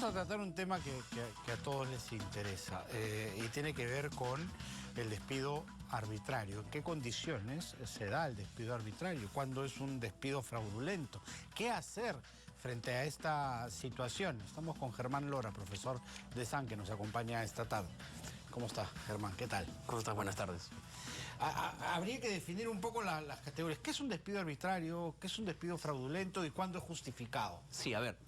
Vamos a tratar un tema que a todos les interesa y tiene que ver con el despido arbitrario. ¿En qué condiciones se da el despido arbitrario? ¿Cuándo es un despido fraudulento? ¿Qué hacer frente a esta situación? Estamos con Germán Lora, profesor de SAN, que nos acompaña esta tarde. ¿Cómo está, Germán? ¿Qué tal? ¿Cómo estás? Buenas tardes. Habría que definir un poco las categorías. ¿Qué es un despido arbitrario? ¿Qué es un despido fraudulento? ¿Y cuándo es justificado? Sí, a ver,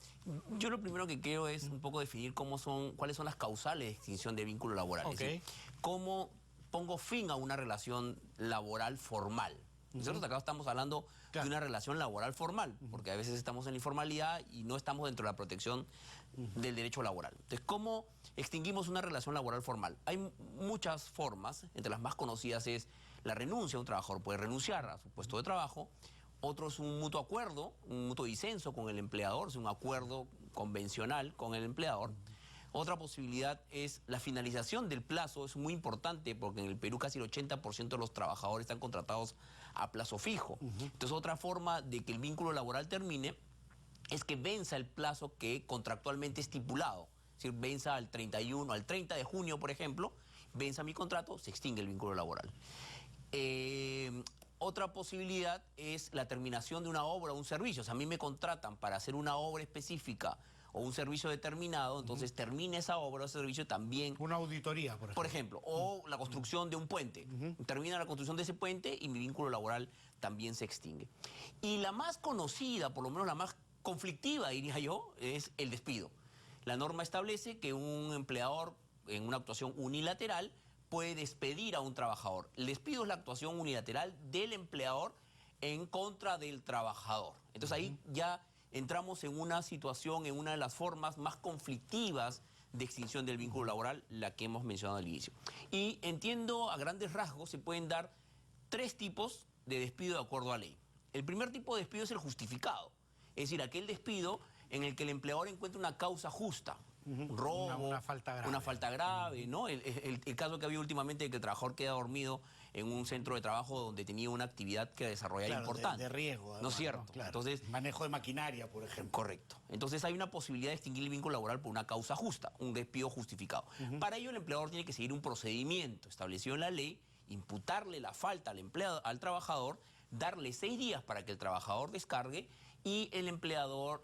yo lo primero que quiero es un poco definir cuáles son las causales de extinción de vínculo laboral. Ok. Es decir, cómo pongo fin a una relación laboral formal. Nosotros acá estamos hablando de una relación laboral formal, porque a veces estamos en la informalidad y no estamos dentro de la protección del derecho laboral. Entonces, ¿cómo extinguimos una relación laboral formal? Hay muchas formas, entre las más conocidas es la renuncia. Un trabajador puede renunciar a su puesto de trabajo. Otro es un mutuo acuerdo, un mutuo disenso con el empleador, es un acuerdo convencional con el empleador. Otra posibilidad es la finalización del plazo. Es muy importante porque en el Perú casi el 80% de los trabajadores están contratados a plazo fijo. Entonces, otra forma de que el vínculo laboral termine es que venza el plazo que contractualmente estipulado. Es decir, venza al 31, al 30 de junio, por ejemplo, venza mi contrato, se extingue el vínculo laboral. Otra posibilidad es la terminación de una obra o un servicio. O sea, a mí me contratan para hacer una obra específica o un servicio determinado, entonces termina esa obra o ese servicio también. Una auditoría, por ejemplo. O la construcción de un puente. Termina la construcción de ese puente y mi vínculo laboral también se extingue. Y la más conocida, por lo menos la más conflictiva, diría yo, es el despido. La norma establece que un empleador en una actuación unilateral puede despedir a un trabajador. El despido es la actuación unilateral del empleador en contra del trabajador. Entonces ahí ya entramos en una situación, en una de las formas más conflictivas de extinción del vínculo laboral, la que hemos mencionado al inicio. Y entiendo, a grandes rasgos, se pueden dar tres tipos de despido de acuerdo a ley. El primer tipo de despido es el justificado, es decir, aquel despido en el que el empleador encuentra una causa justa. Un robo, una falta grave. ¿no? El caso que había últimamente de que el trabajador queda dormido en un centro de trabajo donde tenía una actividad que desarrollar importante. De riesgo, además, ¿no es cierto? ¿no? Claro. Entonces, manejo de maquinaria, por ejemplo. Correcto. Entonces hay una posibilidad de extinguir el vínculo laboral por una causa justa, un despido justificado. Para ello el empleador tiene que seguir un procedimiento establecido en la ley, imputarle la falta al trabajador, darle 6 días para que el trabajador descargue y el empleador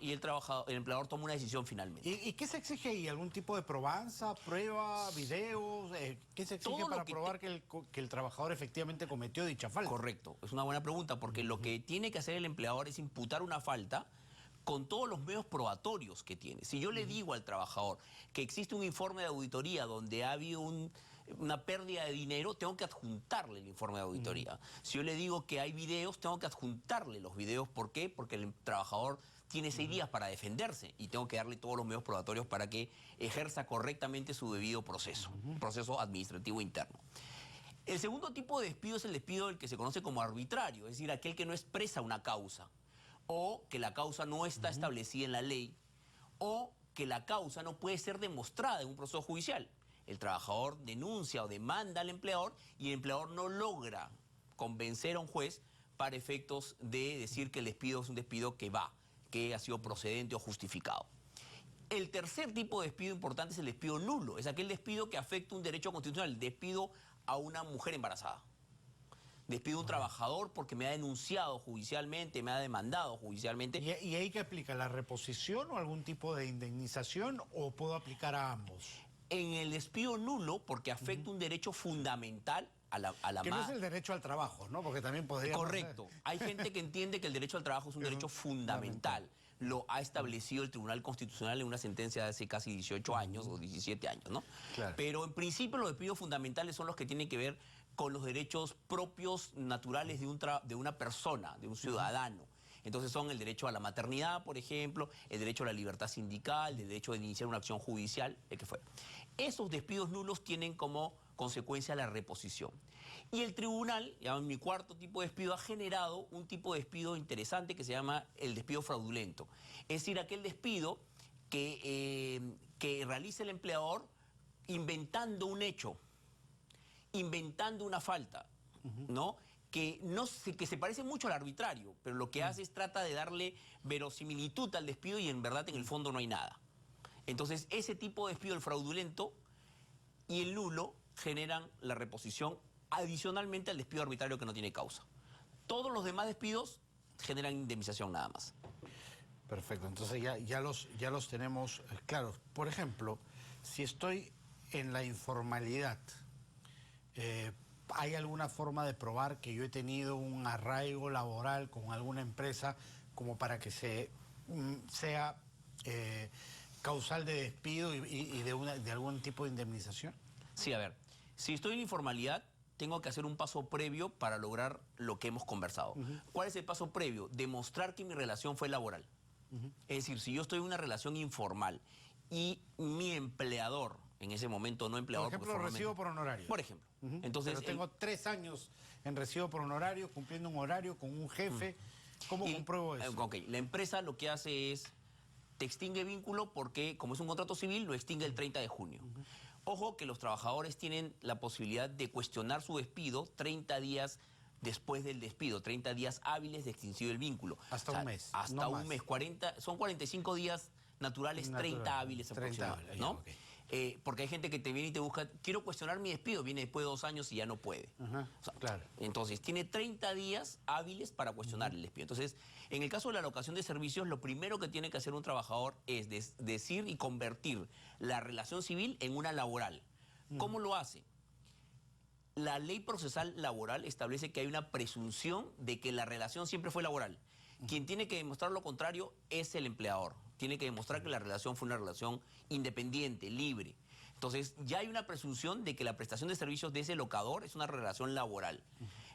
toma una decisión finalmente. ¿Y qué se exige ahí? ¿Algún tipo de probanza, prueba, videos? ¿Qué se exige para probar que el trabajador efectivamente cometió dicha falta? Correcto, es una buena pregunta porque lo que tiene que hacer el empleador es imputar una falta con todos los medios probatorios que tiene. Si yo le digo al trabajador que existe un informe de auditoría donde ha habido una pérdida de dinero, tengo que adjuntarle el informe de auditoría. Si yo le digo que hay videos, tengo que adjuntarle los videos. ¿Por qué? Porque el trabajador tiene 6 días para defenderse y tengo que darle todos los medios probatorios para que ejerza correctamente su debido proceso, proceso administrativo interno. El segundo tipo de despido es el despido del que se conoce como arbitrario, es decir, aquel que no expresa una causa, o que la causa no está establecida en la ley, o que la causa no puede ser demostrada en un proceso judicial. El trabajador denuncia o demanda al empleador y el empleador no logra convencer a un juez para efectos de decir que el despido es un despido que ha sido procedente o justificado. El tercer tipo de despido importante es el despido nulo, es aquel despido que afecta un derecho constitucional, el despido a una mujer embarazada. Despido a un trabajador porque me ha denunciado judicialmente, me ha demandado judicialmente. ¿Y ahí qué aplica? ¿La reposición o algún tipo de indemnización o puedo aplicar a ambos? En el despido nulo, porque afecta un derecho fundamental a la que no es el derecho al trabajo, ¿no? Porque también podría... Correcto. Hay gente que entiende que el derecho al trabajo es un derecho fundamental. Lo ha establecido el Tribunal Constitucional en una sentencia de hace casi 18 años o 17 años, ¿no? Claro. Pero en principio los despidos fundamentales son los que tienen que ver con los derechos propios, naturales de una persona, de un ciudadano. Entonces son el derecho a la maternidad, por ejemplo, el derecho a la libertad sindical, el derecho de iniciar una acción judicial, el que fue. Esos despidos nulos tienen como consecuencia la reposición. Y el tribunal, ya en mi cuarto tipo de despido, ha generado un tipo de despido interesante que se llama el despido fraudulento. Es decir, aquel despido que realiza el empleador inventando un hecho, inventando una falta, ¿no? Que se parece mucho al arbitrario, pero lo que hace es trata de darle verosimilitud al despido y en verdad en el fondo no hay nada. Entonces, ese tipo de despido, el fraudulento y el nulo, generan la reposición adicionalmente al despido arbitrario que no tiene causa. Todos los demás despidos generan indemnización nada más. Perfecto, entonces ya los tenemos claros. Por ejemplo, si estoy en la informalidad, ¿hay alguna forma de probar que yo he tenido un arraigo laboral con alguna empresa como para que sea causal de despido y de algún tipo de indemnización? Sí, a ver, si estoy en informalidad, tengo que hacer un paso previo para lograr lo que hemos conversado. ¿Cuál es el paso previo? Demostrar que mi relación fue laboral. Es decir, si yo estoy en una relación informal y mi empleador, en ese momento no empleador... Por ejemplo, recibo por honorario. Por ejemplo. Entonces, pero tengo 3 años en recibo por honorario, cumpliendo un horario con un jefe. ¿Cómo compruebo eso? Ok, la empresa lo que hace es, te extingue vínculo porque, como es un contrato civil, lo extingue el 30 de junio. Ojo que los trabajadores tienen la posibilidad de cuestionar su despido 30 días después del despido, 30 días hábiles de extinción del vínculo. Hasta un mes. Hasta no un más. mes, son 45 días naturales, 30 hábiles aproximadamente, ¿no? Okay. Porque hay gente que te viene y te busca, quiero cuestionar mi despido, viene después de 2 años y ya no puede. Claro. Entonces, tiene 30 días hábiles para cuestionar el despido. Entonces, en el caso de la alocación de servicios, lo primero que tiene que hacer un trabajador es decir y convertir la relación civil en una laboral. ¿Cómo lo hace? La ley procesal laboral establece que hay una presunción de que la relación siempre fue laboral. Quien tiene que demostrar lo contrario es el empleador. Tiene que demostrar que la relación fue una relación independiente, libre. Entonces, ya hay una presunción de que la prestación de servicios de ese locador es una relación laboral.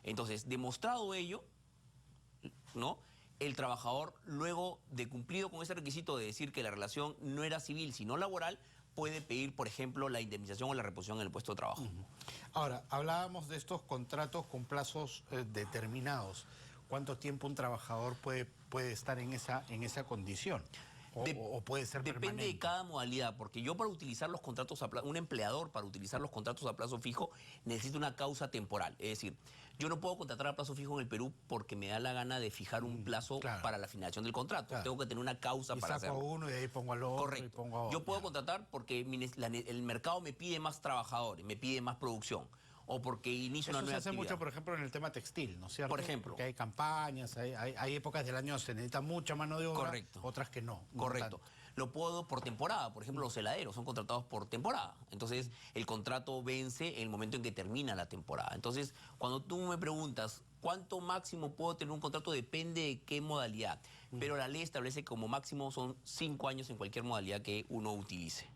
Entonces, demostrado ello, ¿no? El trabajador, luego de cumplido con ese requisito de decir que la relación no era civil, sino laboral, puede pedir, por ejemplo, la indemnización o la reposición en el puesto de trabajo. Ahora, hablábamos de estos contratos con plazos determinados. ¿Cuánto tiempo un trabajador puede estar en esa condición? O puede ser Depende permanente. de cada modalidad, porque yo para utilizar los contratos a plazo, un empleador para utilizar los contratos a plazo fijo necesita una causa temporal. Es decir, yo no puedo contratar a plazo fijo en el Perú porque me da la gana de fijar un plazo para la finalización del contrato. Claro. Tengo que tener una causa para hacerlo. Saco a uno y de ahí pongo al otro. Correcto. Y pongo a otro. Yo puedo contratar porque el mercado me pide más trabajadores, me pide más producción. O porque inicio una Eso se nueva hace actividad. mucho, por ejemplo, en el tema textil, ¿no es cierto? Por ejemplo. Porque hay campañas, hay épocas del año se necesita mucha mano de obra, Correcto. otras que no. Correcto. Lo puedo por temporada. Por ejemplo, los heladeros son contratados por temporada. Entonces, el contrato vence en el momento en que termina la temporada. Entonces, cuando tú me preguntas cuánto máximo puedo tener un contrato, depende de qué modalidad. Pero la ley establece que como máximo son 5 años en cualquier modalidad que uno utilice.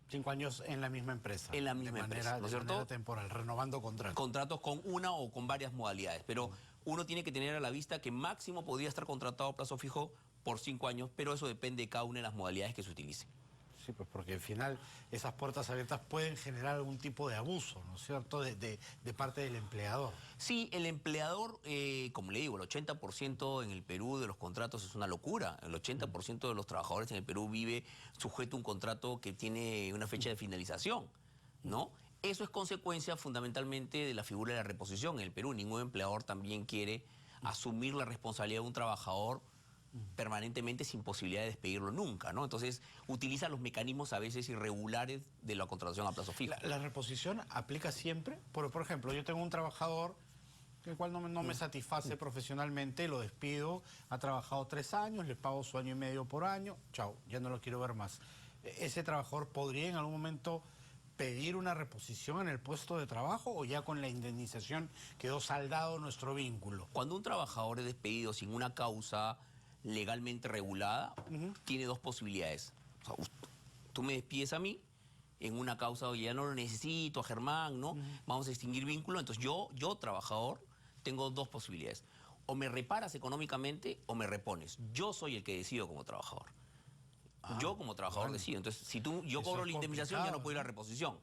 5 años en la misma empresa. En la misma empresa, ¿no es cierto? De manera temporal, renovando contratos. Contratos con una o con varias modalidades. Pero uno tiene que tener a la vista que máximo podría estar contratado a plazo fijo por 5 años, pero eso depende de cada una de las modalidades que se utilicen. Sí, pues porque al final esas puertas abiertas pueden generar algún tipo de abuso, ¿no es cierto?, de parte del empleador. Sí, el empleador, como le digo, el 80% en el Perú de los contratos es una locura. El 80% de los trabajadores en el Perú vive sujeto a un contrato que tiene una fecha de finalización, ¿no? Eso es consecuencia fundamentalmente de la figura de la reposición. En el Perú ningún empleador también quiere asumir la responsabilidad de un trabajador permanentemente sin posibilidad de despedirlo nunca, ¿no? Entonces utiliza los mecanismos a veces irregulares de la contratación a plazo fijo. ¿La reposición aplica siempre? Por ejemplo, yo tengo un trabajador el cual no me satisface profesionalmente, lo despido, ha trabajado 3 años, le pago su 1 año y medio por año, chao, ya no lo quiero ver más. ¿Ese trabajador podría en algún momento pedir una reposición en el puesto de trabajo o ya con la indemnización quedó saldado nuestro vínculo? Cuando un trabajador es despedido sin una causa legalmente regulada, tiene 2 posibilidades. O sea, tú me despides a mí en una causa, oye, ya no lo necesito, a Germán, ¿no? Vamos a extinguir vínculo. Entonces yo, trabajador, tengo 2 posibilidades. O me reparas económicamente o me repones. Yo soy el que decido como trabajador. Yo como trabajador decido. Entonces, si yo cobro la indemnización, ya no puedo ir a reposición.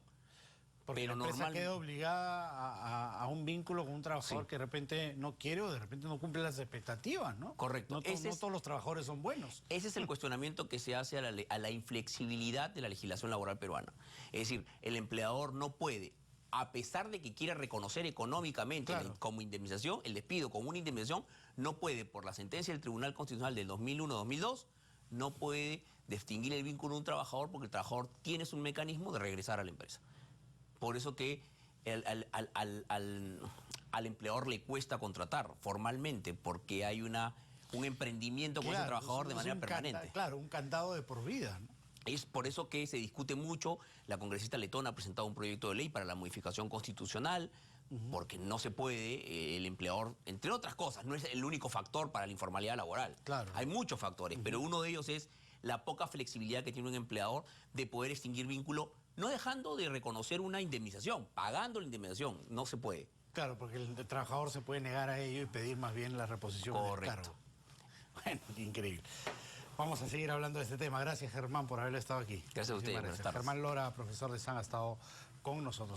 Porque pero la empresa queda obligada a un vínculo con un trabajador que de repente no quiere o de repente no cumple las expectativas, ¿no? Correcto. No todos los trabajadores son buenos. Ese es el cuestionamiento que se hace a la inflexibilidad de la legislación laboral peruana. Es decir, el empleador no puede, a pesar de que quiera reconocer económicamente como indemnización, el despido como una indemnización, no puede, por la sentencia del Tribunal Constitucional del 2001-2002, no puede de extinguir el vínculo de un trabajador porque el trabajador tiene un mecanismo de regresar a la empresa. Por eso que al empleador le cuesta contratar formalmente, porque hay un emprendimiento con ese trabajador de manera permanente. Claro, un candado de por vida, ¿no? Es por eso que se discute mucho. La congresista letona ha presentado un proyecto de ley para la modificación constitucional, porque no se puede, el empleador, entre otras cosas, no es el único factor para la informalidad laboral. Claro. Hay muchos factores, pero uno de ellos es la poca flexibilidad que tiene un empleador de poder extinguir vínculo, no dejando de reconocer una indemnización, pagando la indemnización. No se puede. Claro, porque el trabajador se puede negar a ello y pedir más bien la reposición del cargo. Bueno, increíble. Vamos a seguir hablando de este tema. Gracias, Germán, por haber estado aquí. Gracias a ustedes. Buenas tardes. Germán Lora, profesor de SAN, ha estado con nosotros.